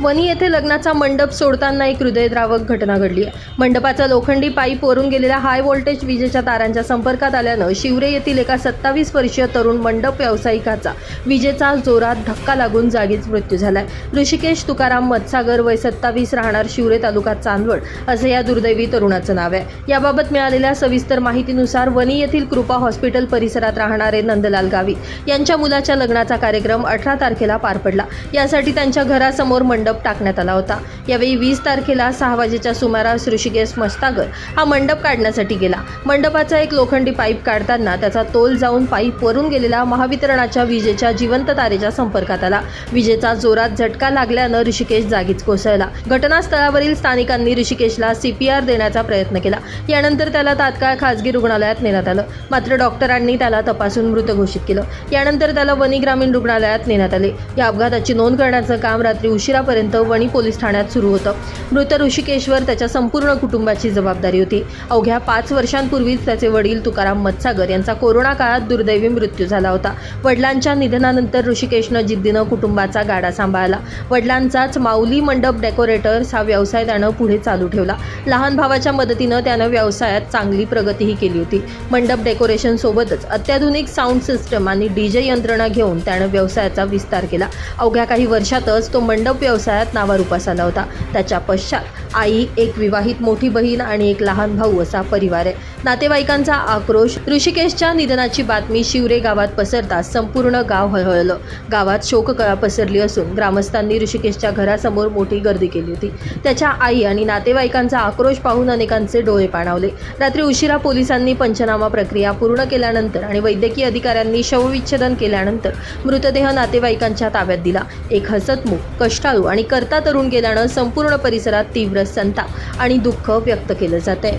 वणी येथे लग्नाचा मंडप सोडताना एक हृदयद्रावक घटना घडली आहे। मंडपाचा लोखंडी पाईप वरून गेलेल्या हाय व्होल्टेज विजेच्या तारांच्या संपर्कात आल्यानं शिवरे येथील एका 27 वर्षीय तरुण मंडप व्यावसायिकाचा विजेचा जोरात धक्का लागून जागीच मृत्यू झालाय। ऋषिकेश तुकाराम मत्सागर, वय 27, राहणार शिवरे, तालुका चांदवड असे या दुर्दैवी तरुणाचं नाव आहे। याबाबत मिळालेल्या सविस्तर माहितीनुसार वणी येथील कृपा हॉस्पिटल परिसरात राहणारे नंदलाल गावित यांच्या मुलाच्या लग्नाचा कार्यक्रम 18 तारखेला पार पडला। यासाठी त्यांच्या घरासमोर मंडप टाकण्यात आला होता। यावेळी 20 तारखेला 6 वाजेच्या सुमारास ऋषिकेश मस्तागर हा मंडप काढण्यासाठी गेला। मंडपाचा एक लोखंडी पाईप काढताना त्याचा तोल जाऊन पाईप वरून गेलेला महावितरणाच्या विजेच्या जिवंत तारेच्या संपर्कात आला। विजेचा जोरात झटका लागल्यानं ऋषिकेश जागीच कोसळला। घटनास्थळावरील स्थानिकांनी ऋषिकेशला CPR देण्याचा प्रयत्न केला। यानंतर त्याला तात्काळ खासगी रुग्णालयात नेण्यात आलं, मात्र डॉक्टरांनी त्याला तपासून मृत घोषित केलं। यानंतर त्याला वणी ग्रामीण रुग्णालयात नेण्यात आले। या अपघाताची नोंद करण्याचं काम रात्री उशिरापर्यंत वणी पोलीस ठाण्यात सुरू होतं। मृत ऋषिकेशवर त्याच्या संपूर्ण कुटुंबाची जबाबदारी होती। अवघ्या 5 वर्षांपूर्वीच त्याचे वडील तुकाराम मत्सागर यांचा कोरोना काळात दुर्दैवी मृत्यू झाला होता। वडिलांच्या निधनानंतर ऋषिकेशनं जिद्दीनं कुटुंबाचा गाडा सांभाळला। वडिलांचाच माऊली मंडप डेकोरेटर्स हा व्यवसाय त्यानं पुढे चालू ठेवला। लहान भावाच्या मदतीनं त्यानं व्यवसायात चांगली प्रगतीही केली होती। मंडप डेकोरेशन सोबतच अत्याधुनिक साऊंड सिस्टम आणि DJ यंत्रणा घेऊन त्यानं व्यवसायाचा विस्तार केला। अवघ्या काही वर्षातच तो मंडप व्यवसायात नावारूपास आला होता। त्याच्या पश्चात आई, एक विवाहित मोठी बहीण आणि एक लहान भाऊ असा परिवार आहे। नातेवाईकांचा आक्रोश। ऋषिकेशच्या निधनाची बातमी शिवरे गावात पसरताच संपूर्ण गाव हळहळलं। गावात शोककळा पसरली असून ग्रामस्थांनी ऋषिकेशच्या घरासमोर मोठी गर्दी केली होती। त्याच्या आई आणि नातेवाईकांचा आक्रोश पाहून अनेकांचे डोळे पाणावले। रात्री उशिरा पोलिसांनी पंचनामा प्रक्रिया पूर्ण केल्यानंतर आणि वैद्यकीय अधिकाऱ्यांनी शवविच्छेदन केल्यानंतर मृतदेह नातेवाईकांच्या ताब्यात दिला। एक हसतमुख, कष्टाळू आणि कर्ता तरुण गेल्यानं संपूर्ण परिसरात तीव्र संताप आणि दुःख व्यक्त केलं जातंय।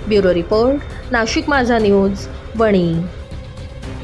ब्युरो रिपोर्ट, नाशिक माझा न्यूज, वणी।